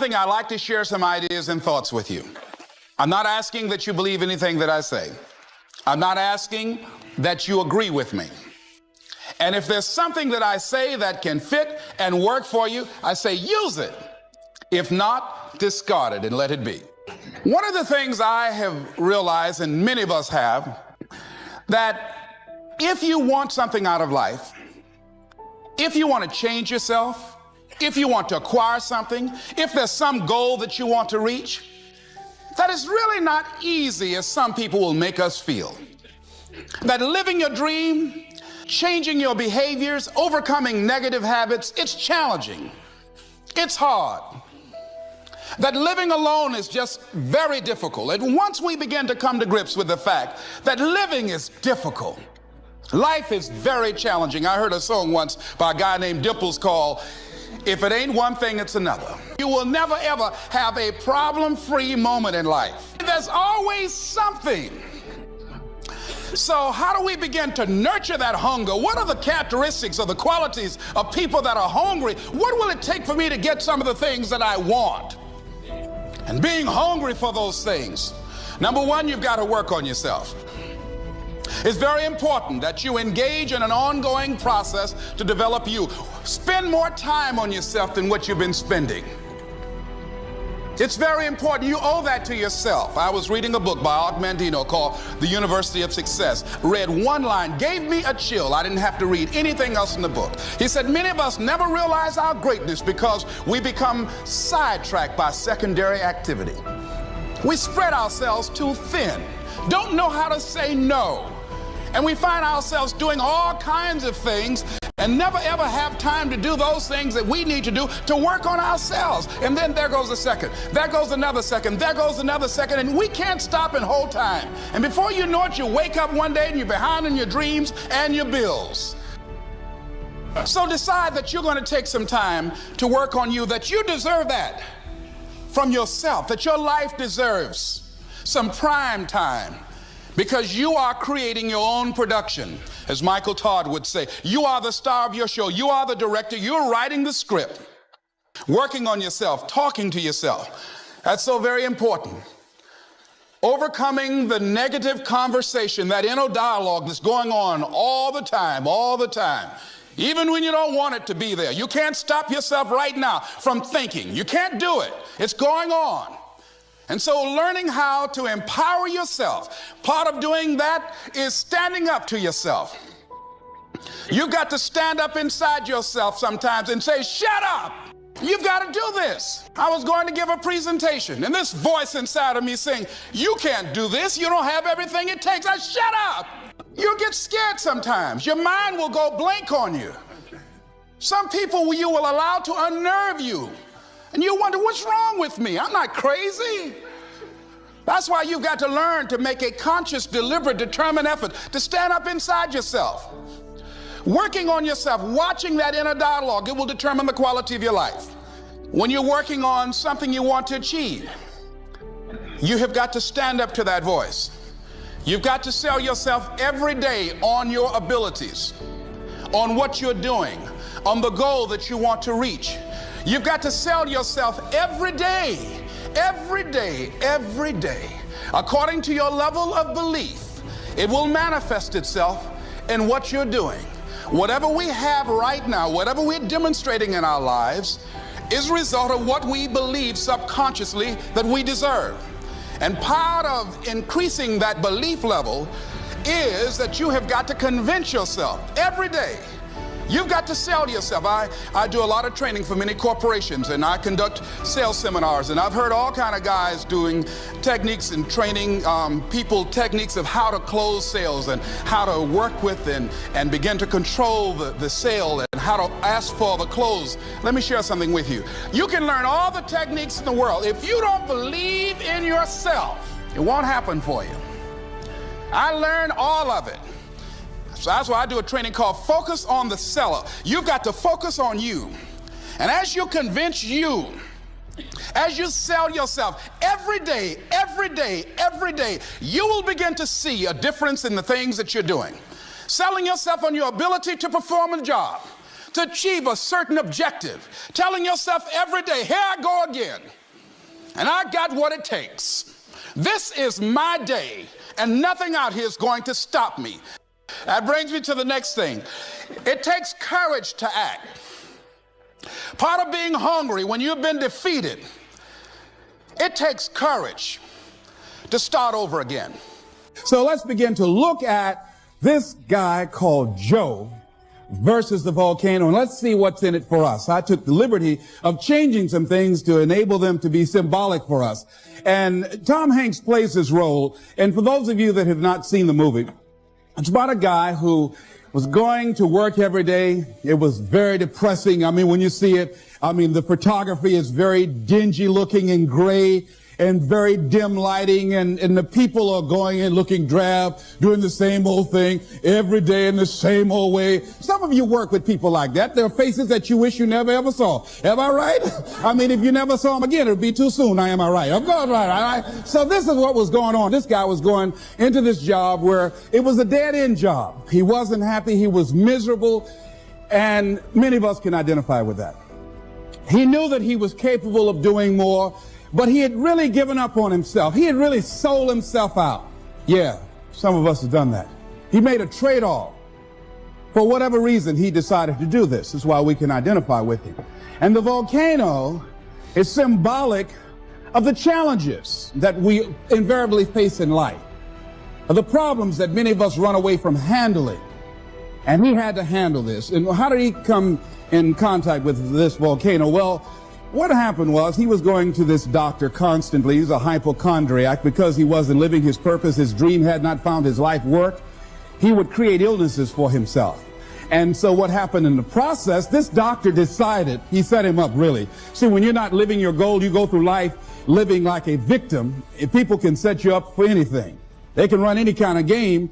I'd like to share some ideas and thoughts with you. I'm not asking that you believe anything that I say. I'm not asking that you agree with me. And if there's something that I say that can fit and work for you, I say use it. If not, discard it and let it be. One of the things I have realized, and many of us have, that if you want something out of life, if you want to change yourself, if you want to acquire something, if there's some goal that you want to reach, that is really not easy as some people will make us feel. That living your dream, changing your behaviors, overcoming negative habits, it's challenging. It's hard. That living alone is just very difficult. And once we begin to come to grips with the fact that living is difficult, life is very challenging. I heard a song once by a guy named Dimples called "If It Ain't One Thing, It's Another." You will never ever have a problem-free moment in life. There's always something. So how do we begin to nurture that hunger? What are the characteristics or the qualities of people that are hungry? What will it take for me to get some of the things that I want? And being hungry for those things, number one, you've got to work on yourself. It's very important that you engage in an ongoing process to develop you. Spend more time on yourself than what you've been spending. It's very important. You owe that to yourself. I was reading a book by Og Mandino called The University of Success. Read one line, gave me a chill. I didn't have to read anything else in the book. He said, many of us never realize our greatness because we become sidetracked by secondary activity. We spread ourselves too thin, don't know how to say no. And we find ourselves doing all kinds of things and never ever have time to do those things that we need to do to work on ourselves. And then there goes a second, there goes another second, there goes another second, and we can't stop and hold time. And before you know it, you wake up one day and you're behind on your dreams and your bills. So decide that you're going to take some time to work on you, that you deserve that from yourself, that your life deserves some prime time. Because you are creating your own production. As Michael Todd would say, you are the star of your show. You are the director. You're writing the script. Working on yourself, talking to yourself. That's so very important. Overcoming the negative conversation, that inner dialogue that's going on all the time. Even when you don't want it to be there. You can't stop yourself right now from thinking. You can't do it. It's going on. And so learning how to empower yourself, part of doing that is standing up to yourself. You've got to stand up inside yourself sometimes and say, shut up. You've got to do this. I was going to give a presentation and this voice inside of me saying, you can't do this. You don't have everything it takes. Shut up. You'll get scared sometimes. Your mind will go blank on you. Some people you will allow to unnerve you. And you wonder, what's wrong with me? I'm not crazy. That's why you've got to learn to make a conscious, deliberate, determined effort to stand up inside yourself. Working on yourself, watching that inner dialogue, it will determine the quality of your life. When you're working on something you want to achieve, you have got to stand up to that voice. You've got to sell yourself every day on your abilities, on what you're doing, on the goal that you want to reach. You've got to sell yourself every day, according to your level of belief. It will manifest itself in what you're doing. Whatever we have right now, whatever we're demonstrating in our lives, is a result of what we believe subconsciously that we deserve. And part of increasing that belief level is that you have got to convince yourself every day. You've got to sell yourself. I do a lot of training for many corporations, and I conduct sales seminars, and I've heard all kind of guys doing techniques and training people techniques of how to close sales and how to work with and begin to control the sale and how to ask for the close. Let me share something with you. You can learn all the techniques in the world. If you don't believe in yourself, it won't happen for you. I learned all of it. So that's why I do a training called Focus on the Seller. You've got to focus on you. And as you convince you, as you sell yourself every day, you will begin to see a difference in the things that you're doing. Selling yourself on your ability to perform a job. to achieve a certain objective, telling yourself every day, here I go again, and I got what it takes. This is my day, and nothing out here is going to stop me. That brings me to the next thing. It takes courage to act. Part of being hungry when you've been defeated, it takes courage to start over again. So let's begin to look at this guy called Joe versus the volcano, and let's see what's in it for us. I took the liberty of changing some things to enable them to be symbolic for us. And Tom Hanks plays this role, and for those of you that have not seen the movie, it's about a guy who was going to work every day. It was very depressing. I mean, when you see it, the photography is very dingy looking and gray and very dim lighting, and the people are going in looking drab, doing the same old thing every day in the same old way. Some of you work with people like that. There are faces that you wish you never ever saw. Am I right? If you never saw them again, it would be too soon. Am I right? Of course, right, all right. So this is what was going on. This guy was going into this job where it was a dead-end job. He wasn't happy. He was miserable, and many of us can identify with that. He knew that he was capable of doing more, but he had really given up on himself. He had really sold himself out. Yeah, some of us have done that. He made a trade-off. For whatever reason, he decided to do this. That's why we can identify with him. And the volcano is symbolic of the challenges that we invariably face in life, of the problems that many of us run away from handling. And he had to handle this. And how did he come in contact with this volcano? Well, what happened was he was going to this doctor constantly. He's a hypochondriac because he wasn't living his purpose. His dream had not found his life work. He would create illnesses for himself. And so what happened in the process, this doctor decided, he set him up really. See, when you're not living your goal, you go through life living like a victim. If people can set you up for anything. They can run any kind of game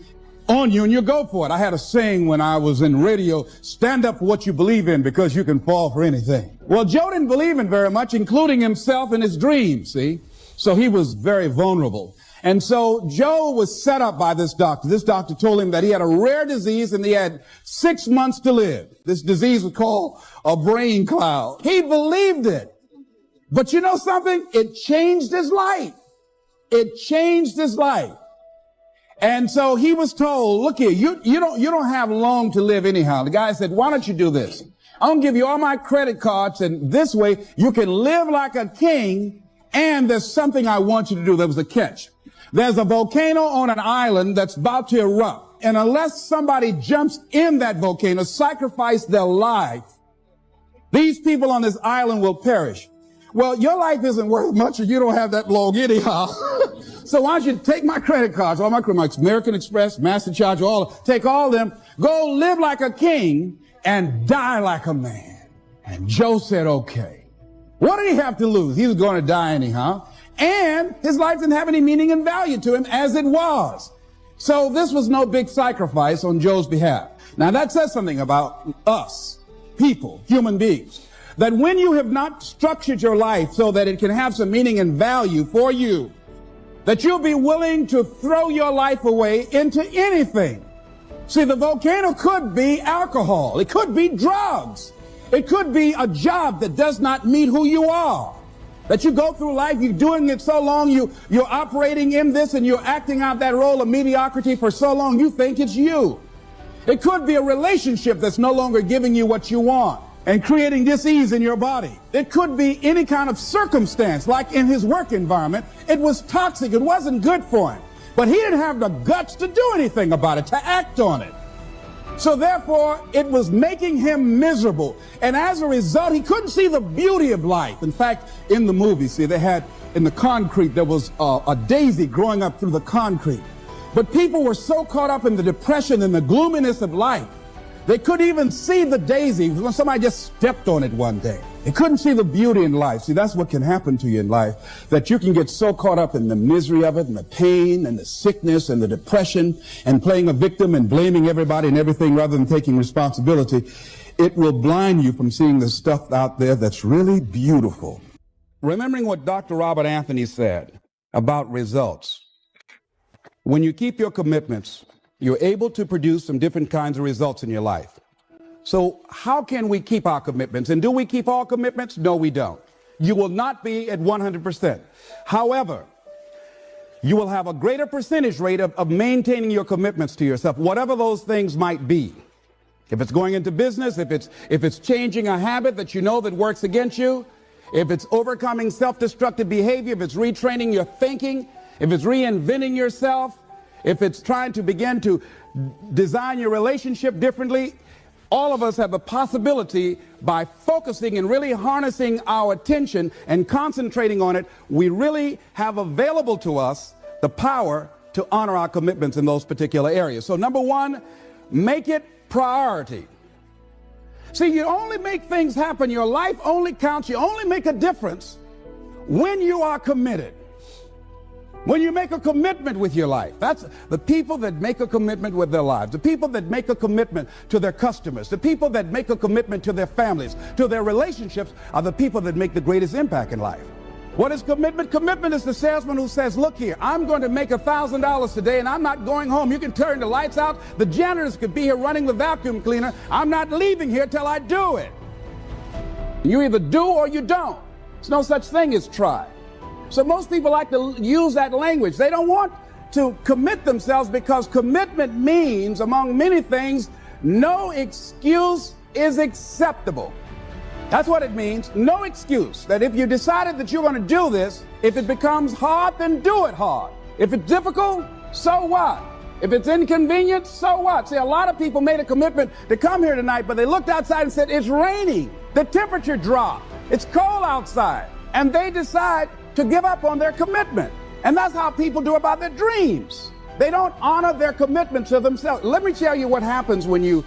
on you and you go for it. I had a saying when I was in radio, stand up for what you believe in because you can fall for anything. Well, Joe didn't believe in very much, including himself and his dreams, see? So he was very vulnerable. And so Joe was set up by this doctor. This doctor told him that he had a rare disease and he had 6 months to live. This disease was called a brain cloud. He believed it. But you know something? It changed his life. It changed his life. And so he was told, look here, you don't have long to live anyhow. The guy said, why don't you do this? I'm going to give you all my credit cards, and this way you can live like a king, and there's something I want you to do. There was a catch. There's a volcano on an island that's about to erupt. And unless somebody jumps in that volcano, sacrifice their life, these people on this island will perish. Well, your life isn't worth much if you don't have that long anyhow. So why don't you take my credit cards, all my American Express, MasterCharge, take all of them, go live like a king and die like a man. And Joe said, okay. What did he have to lose? He was going to die anyhow. And his life didn't have any meaning and value to him as it was. So this was no big sacrifice on Joe's behalf. Now that says something about us, people, human beings, that when you have not structured your life so that it can have some meaning and value for you, that you'll be willing to throw your life away into anything. See, the volcano could be alcohol. It could be drugs. It could be a job that does not meet who you are. That you go through life, you're doing it so long, you're operating in this and you're acting out that role of mediocrity for so long, you think it's you. It could be a relationship that's no longer giving you what you want and creating dis-ease in your body. It could be any kind of circumstance, like in his work environment. It was toxic. It wasn't good for him. But he didn't have the guts to do anything about it, to act on it. So therefore, it was making him miserable. And as a result, he couldn't see the beauty of life. In fact, in the movie, see, they had in the concrete, there was a daisy growing up through the concrete. But people were so caught up in the depression and the gloominess of life, they couldn't even see the daisy when somebody just stepped on it one day. They couldn't see the beauty in life. See, that's what can happen to you in life, that you can get so caught up in the misery of it and the pain and the sickness and the depression and playing a victim and blaming everybody and everything rather than taking responsibility. It will blind you from seeing the stuff out there that's really beautiful. Remembering what Dr. Robert Anthony said about results. When you keep your commitments, you're able to produce some different kinds of results in your life. So how can we keep our commitments? And do we keep all commitments? No, we don't. You will not be at 100%. However, you will have a greater percentage rate of maintaining your commitments to yourself, whatever those things might be. If it's going into business, if it's changing a habit that you know that works against you, if it's overcoming self-destructive behavior, if it's retraining your thinking, if it's reinventing yourself, if it's trying to begin to design your relationship differently, all of us have the possibility, by focusing and really harnessing our attention and concentrating on it, we really have available to us the power to honor our commitments in those particular areas. So number one, make it priority. See, you only make things happen. Your life only counts. You only make a difference when you are committed. When you make a commitment with your life. That's the people that make a commitment with their lives, the people that make a commitment to their customers, the people that make a commitment to their families, to their relationships, are the people that make the greatest impact in life. What is commitment? Commitment is the salesman who says, look here, I'm going to make $1,000 today and I'm not going home. You can turn the lights out. The janitors could be here running the vacuum cleaner. I'm not leaving here till I do it. You either do or you don't. There's no such thing as try. So most people like to use that language. They don't want to commit themselves because commitment means, among many things, no excuse is acceptable. That's what it means. No excuse. That if you decided that you're going to do this, if it becomes hard, then do it hard. If it's difficult, so what? If it's inconvenient, so what? See, a lot of people made a commitment to come here tonight, but they looked outside and said, it's raining. The temperature dropped. It's cold outside. And they decide to give up on their commitment. And that's how people do about their dreams. They don't honor their commitment to themselves. Let me tell you what happens when you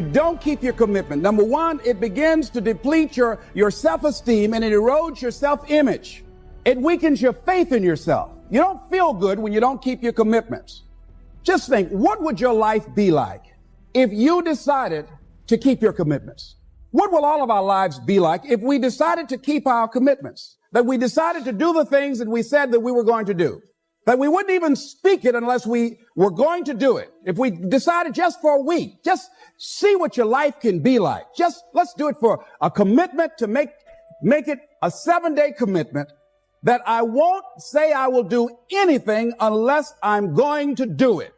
don't keep your commitment. Number one, it begins to deplete your self-esteem and it erodes your self-image. It weakens your faith in yourself. You don't feel good when you don't keep your commitments. Just think, what would your life be like if you decided to keep your commitments? What will all of our lives be like if we decided to keep our commitments? That we decided to do the things that we said that we were going to do. That we wouldn't even speak it unless we were going to do it. If we decided just for a week, just see what your life can be like. Just let's do it for a commitment to make it a 7-day commitment that I won't say I will do anything unless I'm going to do it.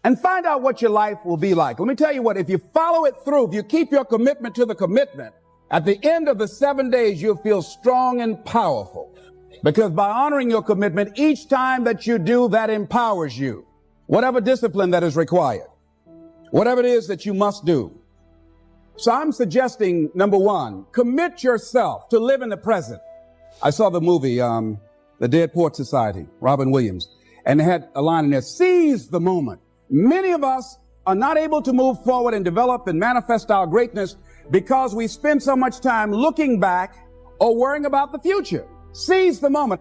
And find out what your life will be like. Let me tell you what, if you follow it through, if you keep your commitment to the commitment, at the end of the 7 days, you'll feel strong and powerful. Because by honoring your commitment, each time that you do, that empowers you. Whatever discipline that is required. Whatever it is that you must do. So I'm suggesting, number one, commit yourself to live in the present. I saw the movie, The Dead Poets Society, Robin Williams, and they had a line in there, seize the moment. Many of us are not able to move forward and develop and manifest our greatness because we spend so much time looking back or worrying about the future. Seize the moment.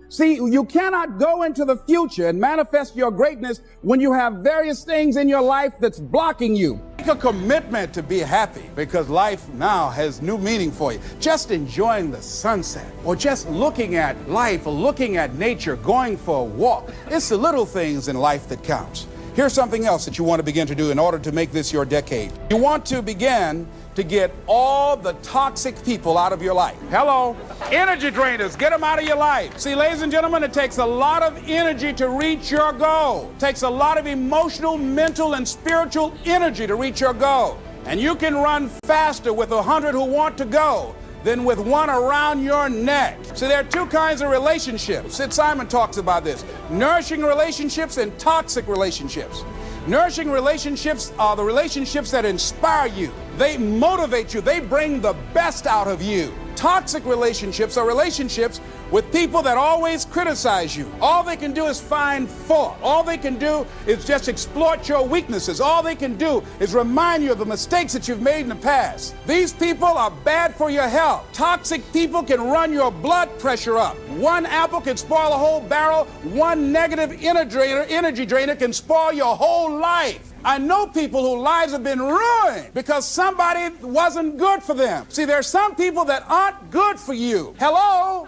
See, you cannot go into the future and manifest your greatness when you have various things in your life that's blocking you. Make a commitment to be happy because life now has new meaning for you. Just enjoying the sunset or just looking at life or looking at nature, going for a walk. It's the little things in life that counts. Here's something else that you want to begin to do in order to make this your decade. You want to begin to get all the toxic people out of your life. Hello? Energy drainers, get them out of your life. See, ladies and gentlemen, it takes a lot of energy to reach your goal. It takes a lot of emotional, mental, and spiritual energy to reach your goal. And you can run faster with 100 who want to go than with one around your neck. So there are two kinds of relationships. Sid Simon talks about this. Nourishing relationships and toxic relationships. Nourishing relationships are the relationships that inspire you. They motivate you. They bring the best out of you. Toxic relationships are relationships with people that always criticize you. All they can do is find fault. All they can do is just exploit your weaknesses. All they can do is remind you of the mistakes that you've made in the past. These people are bad for your health. Toxic people can run your blood pressure up. One apple can spoil a whole barrel. One negative energy drainer can spoil your whole life. I know people whose lives have been ruined because somebody wasn't good for them. See, there are some people that aren't good for you. Hello?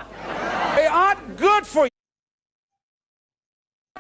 They aren't good for you.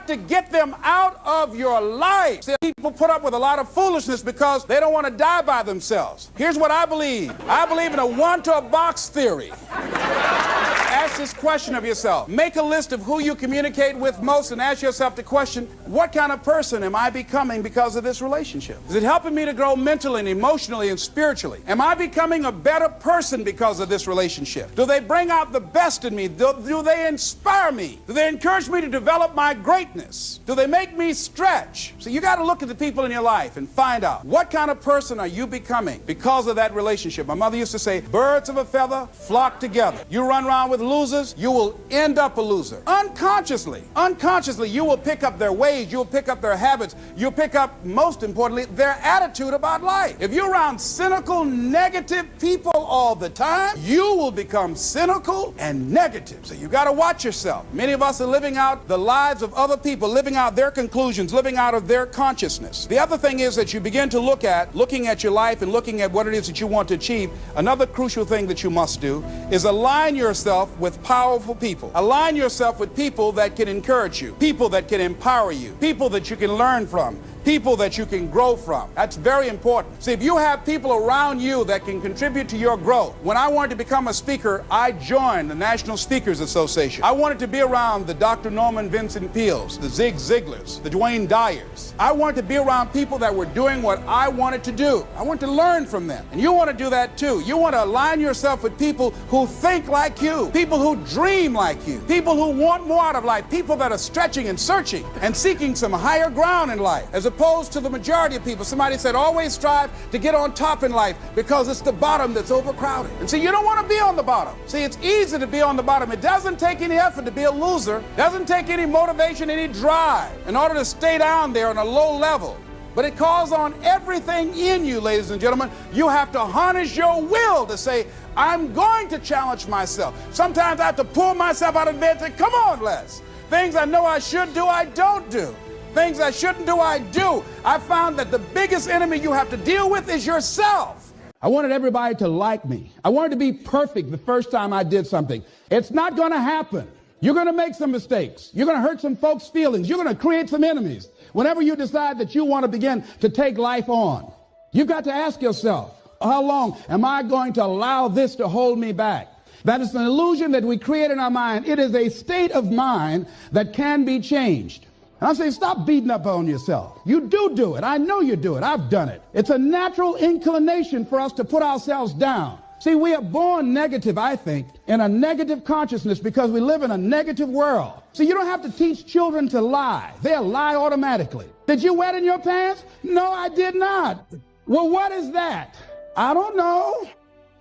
got to get them out of your life. See, people put up with a lot of foolishness because they don't want to die by themselves. Here's what I believe. I believe in a one-to-a-box theory. Ask this question of yourself. Make a list of who you communicate with most and ask yourself the question, what kind of person am I becoming because of this relationship? Is it helping me to grow mentally and emotionally and spiritually? Am I becoming a better person because of this relationship? Do they bring out the best in me? Do they inspire me? Do they encourage me to develop my greatness? Do they make me stretch? So you got to look at the people in your life and find out what kind of person are you becoming because of that relationship. My mother used to say, birds of a feather flock together. You run around with losers, you will end up a loser. Unconsciously, you will pick up their ways, you'll pick up their habits, you'll pick up, most importantly, their attitude about life. If you're around cynical, negative people all the time, you will become cynical and negative. So you got to watch yourself. Many of us are living out the lives of other people, living out their conclusions, living out of their consciousness. The other thing is that you begin to looking at your life and looking at what it is that you want to achieve. Another crucial thing that you must do is align yourself with powerful people. Align yourself with people that can encourage you, people that can empower you, people that you can learn from, people that you can grow from. That's very important. See, if you have people around you that can contribute to your growth. When I wanted to become a speaker, I joined the National Speakers Association. I wanted to be around the Dr. Norman Vincent Peales, the Zig Ziglars, the Dwayne Dyers. I wanted to be around people that were doing what I wanted to do. I wanted to learn from them. And you want to do that too. You want to align yourself with people who think like you, people who dream like you, people who want more out of life, people that are stretching and searching and seeking some higher ground in life, as opposed to the majority of people. Somebody said, always strive to get on top in life because it's the bottom that's overcrowded. And see, you don't want to be on the bottom. See, it's easy to be on the bottom. It doesn't take any effort to be a loser. It doesn't take any motivation, any drive in order to stay down there on a low level. But it calls on everything in you, ladies and gentlemen. You have to harness your will to say, I'm going to challenge myself. Sometimes I have to pull myself out of bed and say, come on, Les. Things I know I should do, I don't do. Things I shouldn't do, I do. I found that the biggest enemy you have to deal with is yourself. I wanted everybody to like me. I wanted to be perfect the first time I did something. It's not going to happen. You're going to make some mistakes. You're going to hurt some folks' feelings. You're going to create some enemies. Whenever you decide that you want to begin to take life on, you've got to ask yourself, how long am I going to allow this to hold me back? That is an illusion that we create in our mind. It is a state of mind that can be changed. And I'm saying, stop beating up on yourself. You do it. I know you do it. I've done it. It's a natural inclination for us to put ourselves down. See, we are born negative, I think, in a negative consciousness because we live in a negative world. See, you don't have to teach children to lie. They'll lie automatically. Did you wet in your pants? No, I did not. Well, what is that? I don't know.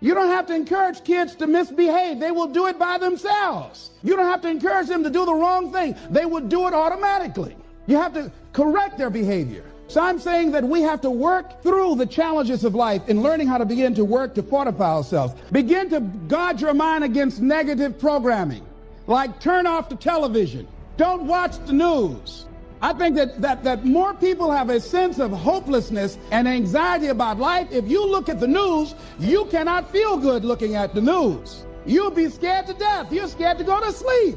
You don't have to encourage kids to misbehave. They will do it by themselves. You don't have to encourage them to do the wrong thing. They will do it automatically. You have to correct their behavior. So I'm saying that we have to work through the challenges of life in learning how to begin to work to fortify ourselves. Begin to guard your mind against negative programming, like turn off the television. Don't watch the news. I think that more people have a sense of hopelessness and anxiety about life. If you look at the news, you cannot feel good looking at the news. You'll be scared to death. You're scared to go to sleep.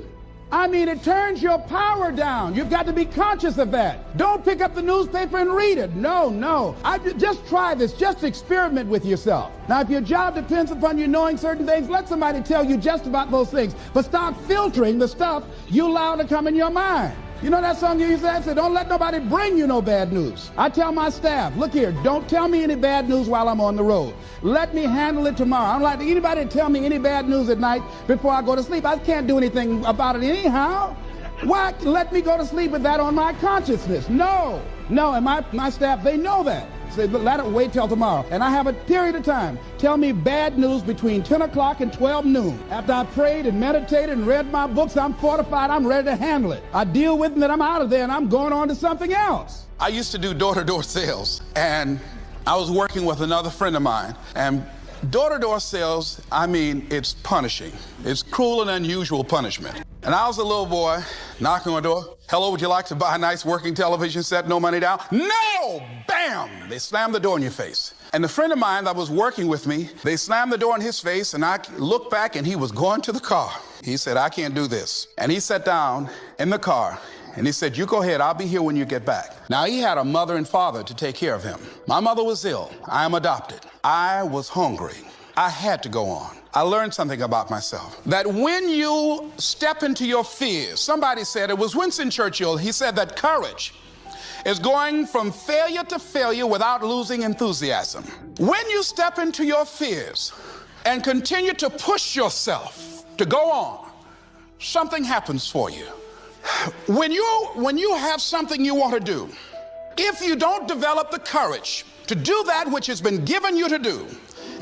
I mean, it turns your power down. You've got to be conscious of that. Don't pick up the newspaper and read it. No. Just try this. Just experiment with yourself. Now, if your job depends upon you knowing certain things, let somebody tell you just about those things. But stop filtering the stuff you allow to come in your mind. You know that song you used to say, don't let nobody bring you no bad news. I tell my staff, look here, don't tell me any bad news while I'm on the road. Let me handle it tomorrow. I don't like anybody to tell me any bad news at night before I go to sleep. I can't do anything about it anyhow. Why let me go to sleep with that on my consciousness? No, and my staff, they know that. Say, let it wait till tomorrow. And I have a period of time. Tell me bad news between 10 o'clock and 12 noon. After I prayed and meditated and read my books, I'm fortified. I'm ready to handle it. I deal with it and I'm out of there and I'm going on to something else. I used to do door-to-door sales, and I was working with another friend of mine. And door-to-door sales, I mean, it's punishing. It's cruel and unusual punishment. And I was a little boy knocking on the door. Hello, would you like to buy a nice working television set? No money down? No! Bam! They slammed the door in your face. And the friend of mine that was working with me, they slammed the door in his face, and I looked back and he was going to the car. He said, I can't do this. And he sat down in the car And he said, you go ahead, I'll be here when you get back. Now, he had a mother and father to take care of him. My mother was ill. I am adopted. I was hungry. I had to go on. I learned something about myself. That when you step into your fears, somebody said, it was Winston Churchill, he said that courage is going from failure to failure without losing enthusiasm. When you step into your fears and continue to push yourself to go on, something happens for you. When you have something you want to do, if you don't develop the courage to do that which has been given you to do,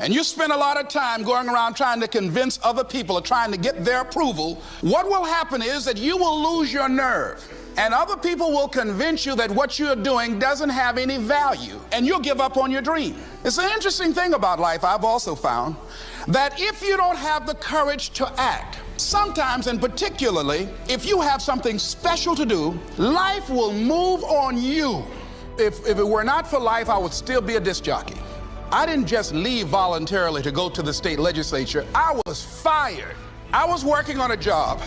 and you spend a lot of time going around trying to convince other people or trying to get their approval, what will happen is that you will lose your nerve. And other people will convince you that what you're doing doesn't have any value, and you'll give up on your dream. It's an interesting thing about life, I've also found, that if you don't have the courage to act, sometimes and particularly if you have something special to do, life will move on you. If it were not for life, I would still be a disc jockey. I didn't just leave voluntarily to go to the state legislature. I was fired. I was working on a job,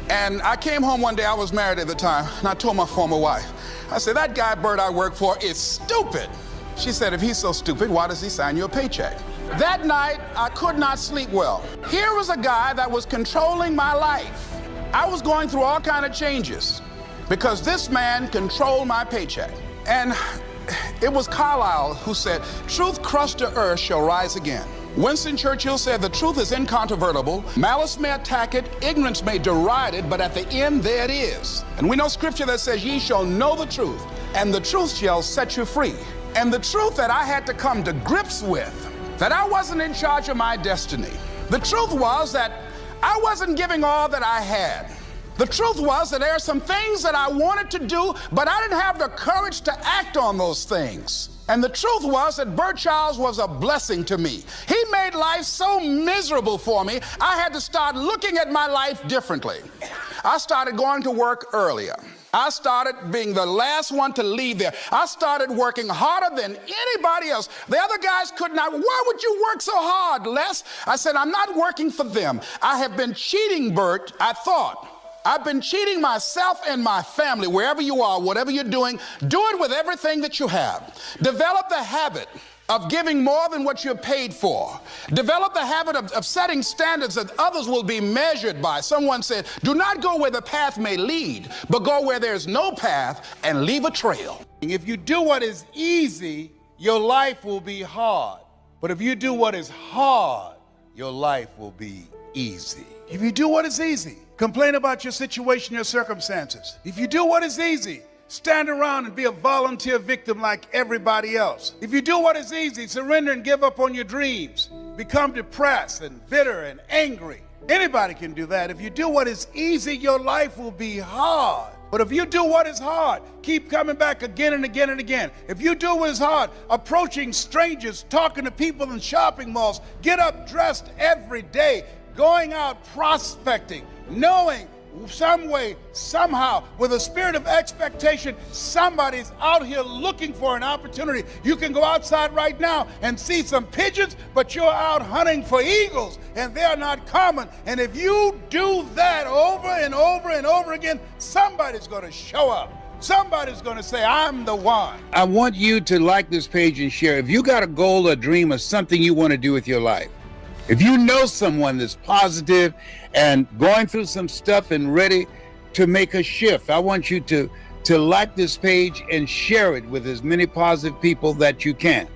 and I came home one day. I was married at the time, and I told my former wife, I said, that guy Bert I work for is stupid. She said, if he's so stupid, why does he sign you a paycheck? That night, I could not sleep well. Here was a guy that was controlling my life. I was going through all kinds of changes because this man controlled my paycheck. And it was Carlyle who said, truth crushed to earth shall rise again. Winston Churchill said, the truth is incontrovertible. Malice may attack it, ignorance may deride it, but at the end there it is. And we know scripture that says, ye shall know the truth, and the truth shall set you free. And the truth that I had to come to grips with, that I wasn't in charge of my destiny. The truth was that I wasn't giving all that I had. The truth was that there are some things that I wanted to do, but I didn't have the courage to act on those things. And the truth was that Bert Childs was a blessing to me. He made life so miserable for me, I had to start looking at my life differently. I started going to work earlier. I started being the last one to leave there. I started working harder than anybody else. The other guys could not. Why would you work so hard, Les? I said, I'm not working for them. I have been cheating, Bert, I thought. I've been cheating myself and my family. Wherever you are, whatever you're doing, do it with everything that you have. Develop the habit of giving more than what you're paid for. Develop the habit of setting standards that others will be measured by. Someone said, do not go where the path may lead, but go where there's no path and leave a trail. If you do what is easy, your life will be hard. But if you do what is hard, your life will be easy. If you do what is easy, complain about your situation, your circumstances. If you do what is easy, stand around and be a volunteer victim like everybody else. If you do what is easy, surrender and give up on your dreams. Become depressed and bitter and angry. Anybody can do that. If you do what is easy, your life will be hard. But if you do what is hard, keep coming back again and again and again. If you do what is hard, approaching strangers, talking to people in shopping malls, get up dressed every day, going out prospecting, knowing some way, somehow, with a spirit of expectation, somebody's out here looking for an opportunity. You can go outside right now and see some pigeons, but you're out hunting for eagles, and they're not common. And if you do that over and over and over again, somebody's going to show up. Somebody's going to say, I'm the one. I want you to like this page and share. If you got a goal, a dream, or something you want to do with your life, if you know someone that's positive and going through some stuff and ready to make a shift, I want you to like this page and share it with as many positive people that you can.